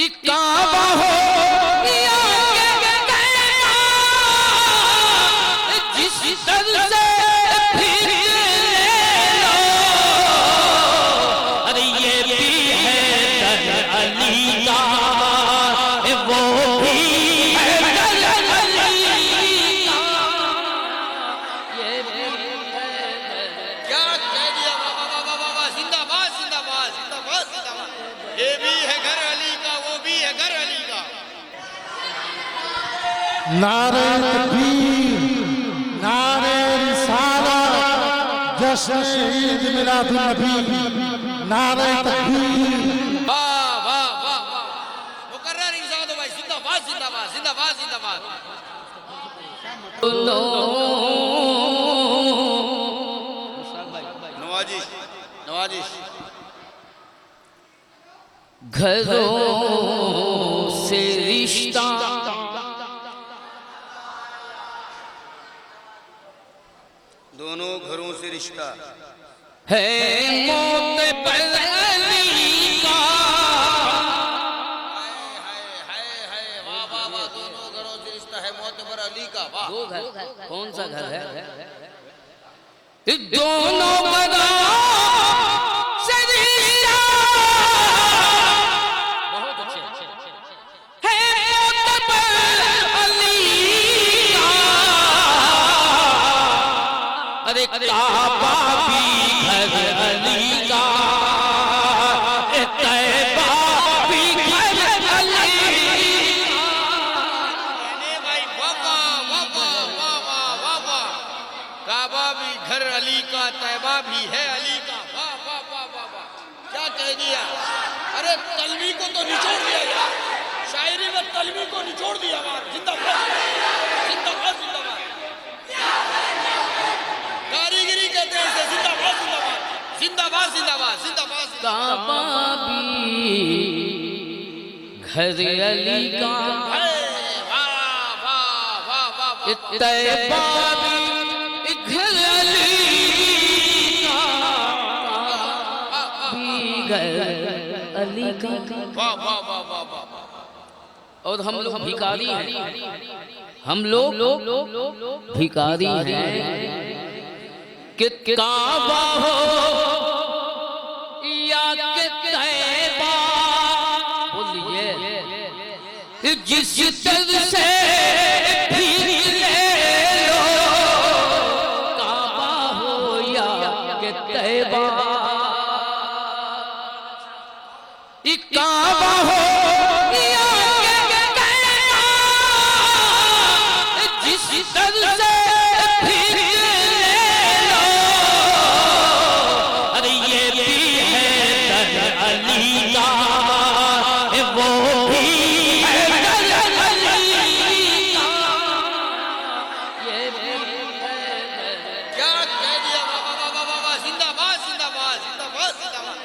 काबा हो या जिस दर से फिर ले लो, अरे ये भी है दर अली का, वो भी है दर अली का, ये भी है। क्या कह दिया, वाह वाह वाह वाह वाह, जिंदाबाद जिंदाबाद जिंदाबाद जिंदाबाद। ये भी है घर अली का, वो भी है घर अली का। नारे तकबीर, नारे रिसालत, जश्न ईद मिलादुन नबी, नारे तकबीर। वाह वाह वाह वाह, मुकर्रर इंसान दो भाई, जिंदाबाद जिंदाबाद जिंदाबाद जिंदाबाद। नवाजिश नवाजिश। घरों से रिश्ता दोनों घरों से रिश्ता है, मौत पर अली का। वाह वाह वाह, दोनों घरों से रिश्ता है, मौत पर अली का। वाह, दो घर, कौन सा घर है? दोनों घरों से रिश्ता बहुत अच्छे है, मौत पर अली का। अरे काबा भी घर अली का, तैबा भी घर अली का। कहने भाई वाह वाह वाह वाह वाह वाह वाह वाह। काबा भी घर अली का, तैबा भी है अली का। वाह वाह वाह वाह वाह, क्या कह दिया। अरे तलवी को तो निचोड़ दिया यार, शायरी में तलवी को निचोड़ दिया। वाह, जिंदाबाद जिंदाबाद जिंदाबाद। कारीगरी कहते हैं इसे, जिंदाबाद जिंदाबाद जिंदाबाद जिंदाबाद जिंदाबाद। काबा भी घर अली का, वाह वाह वाह वाह वाह। तैबा भी घर अली का, भी घर अली का। वाह वाह वाह वाह वाह। और हम लोग भिखारी हैं, हम लोग भिखारी हैं कि काबा हो या कि तैबा, बोलिए जिस दर से फिर ले लो, काबा हो या कि तैबा। काबा हो या कि तैबा, जिस दर से फिर ले लो, अरे ये भी है दर अली का, वो भी है दर अली का, ये भी है। क्या कह दिया, वाह वाह वाह वाह वाह, जिंदाबाद जिंदाबाद जिंदाबाद जिंदाबाद।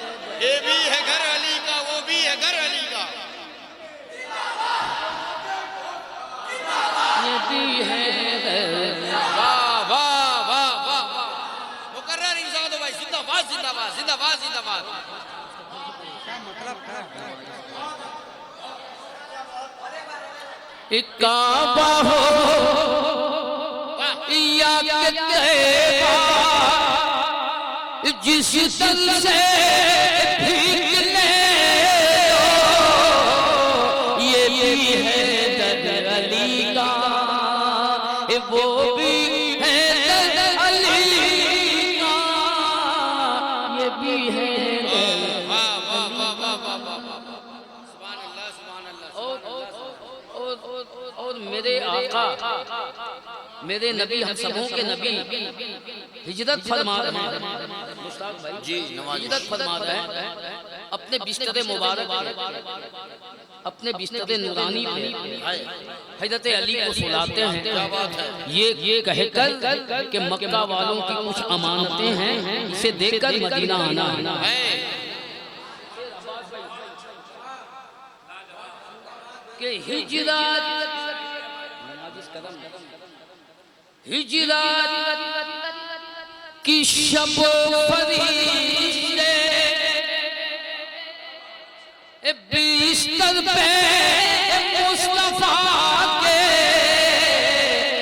ये भी है घर अली का, वो भी है घर अली का। ये भी है। वाह वाह वाह वाह वाह, मुकर्रर इंसान दो भाई, जिंदाबाद जिंदाबाद जिंदाबाद जिंदाबाद। काबा हो या कि तैबा, जिस दर से भीग ले लो, ये भी है दर अली का, वो भी है दर अली का, ये भी है। वाह वाह वाह वाह वाह वाह वाह। सुभान अल्लाह सुभान अल्लाह। और मेरे आका, मेरे नबी, हम सबों के नबी हिजरत फरमा रहे हैं जी, नवाजिश। हिजरत फरमा रहे हैं अपने बिस्तर मुबारक, अपने बिस्तर नूरानी पे हजरत अली को सुलाते हैं। ये कहकर कि मक्का वालों की कुछ अमानतें हैं, इसे देखकर मदीना आना है। कि हिजरत की शब फरीश्ते 20 बिस्तर पे मुस्तफा के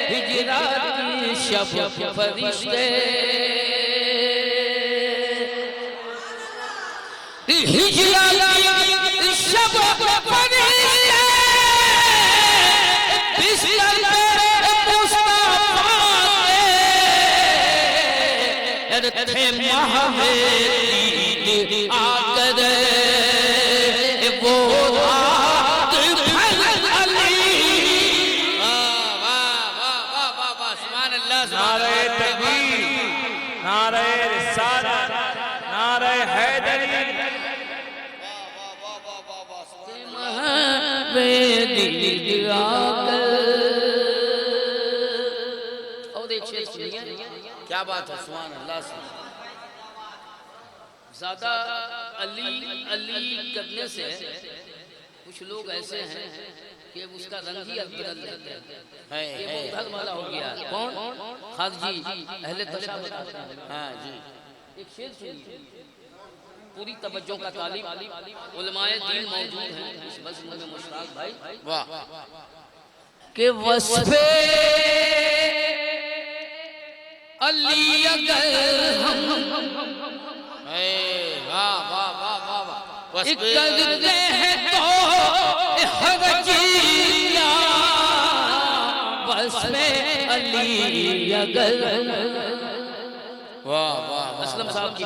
हिजरत की शब फरिश्ते हिजरत की शब फरिश्ते बिस्तर पे मुस्तफा के थे महवे आकर वो रात फल अली। नारे तकबीर, नारे रिसालत, नारे हैदरी। और एक शेर सुनिए, क्या बात है, सुभान अल्लाह से। ज्यादा अली अली करने से कुछ लोग ऐसे हैं कि उसका रंग ही बदल लेते हैं। ये वो उधर वाला हो गया। कौन? खारजी अहले तशद्दुद। हाँ जी, एक शेर सुनिए, पूरी तवज्जो का तालिब उलमाए दीन मौजूद हैं इस मजलिस में। मुश्ताक भाई वाह, के वस्फे अली अगर हम वाह वाह वाह वाह वाह, करते हैं तो हरजिया वस्फे अली अगर। वाह वाह, असलम साहब की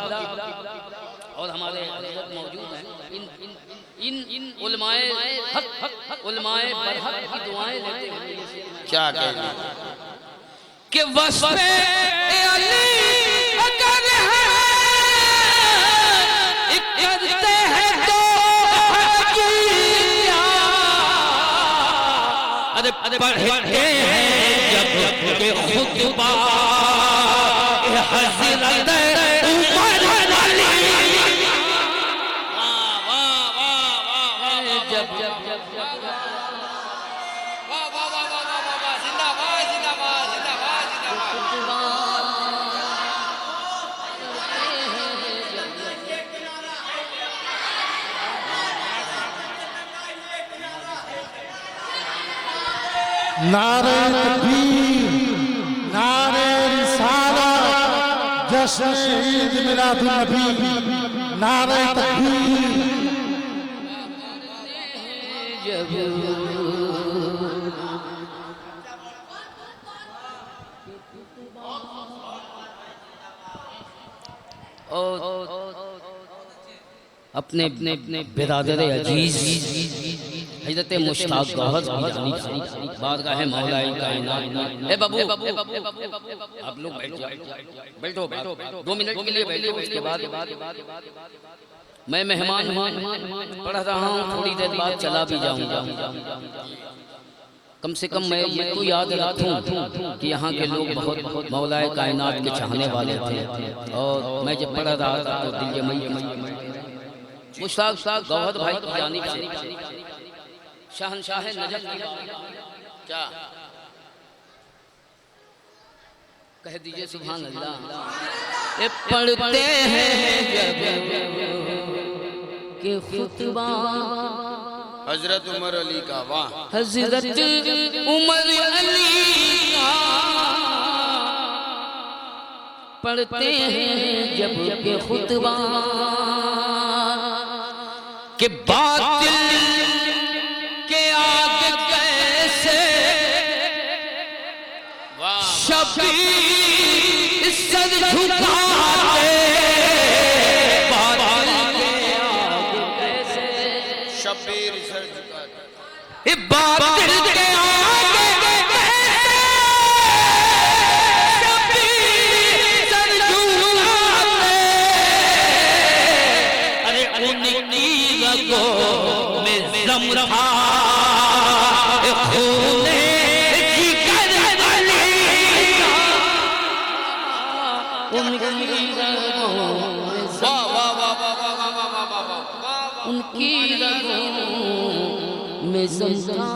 और हमारे हज़रत मौजूद हैं। इन उलमाए हक उलमाए बरहक की दुआएं लेते हैं। क्या कहना कि वस्फे अली अगर करते हैं तो हरजिया। अरे पढ़ते हैं जब के खुतबा हज़रत उमर अली। जब जिंदाबाद जिंदाबाद जिंदाबाद जिंदाबाद। नारे तकबीर, नारे रिसालत, जश्न ईद मिलादुन नबी, नारे तकबीर। अपने बिरादर अजीज हजरत मुश्ताक गौहर की जानिब से बारगाह मौलाए कायनात में। ए बाबू आप लोग बैठ जाओ, बैठो 2 मिनट के लिए बैठो। उसके बाद मैं मेहमान पढ़ रहा हूँ, थोड़ी देर बाद चला भी जाऊंगा। कम से कम मैं ये तो याद रखूं कि यहाँ के लोग बहुत मौलाए कायनात के चाहने वाले थे। और मैं जब पढ़ रहा था तो दिल मई मुश्ताक गौहर भाई की जानिब से शहनशाह नजफ की क्या कह दीजिए सुभान अल्लाह। ये पढ़ते हैं जब के खुतबा हजरत उमर अली का। वाह, हजरत उमर अली का पढ़ते हैं जब के खुतबा के बातिल के आगे कैसे शबीर सर झुकाते। बातिल के आगे कैसे शब्बीर सर झुकाते। बातिल के आगे कैसे शबीर सर झुकाते। अरे उनकी रगों में दम रहा खूने जिगर अली का। उनकी रगों में वाह वाह वाह वाह वाह वाह वाह वाह वाह वाह। उनकी रगों में ज़िंदा।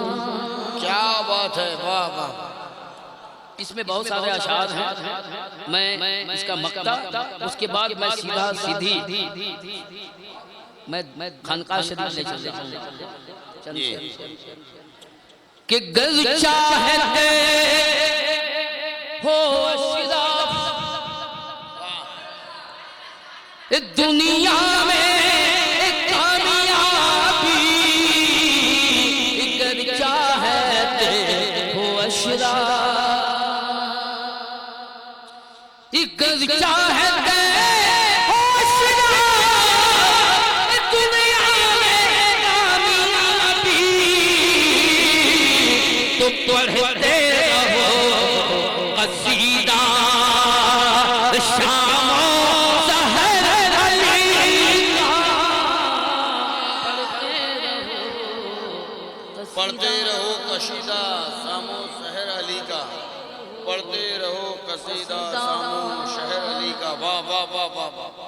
क्या बात है, वाह वाह। इसमें बहुत सारे अशार हैं। मैं इसका मक्ता उसके बाद मैं सीधी मैं खानकाह शरीफ ले चल जी। कि गज चाहते हो अशराफ दुनिया में कामयाबी, गज चाहते हो अशराफ, गज चाहते हो अशराफ दुनिया में कामयाबी, तो पढ़ते रहो कसीदा शामो सहर अली का, पढ़ते रहो कसीदा सामो शहर अली का, पढ़ते रहो कसीदा सामो शहर अली का। वाह वाह वाह वाह वाह।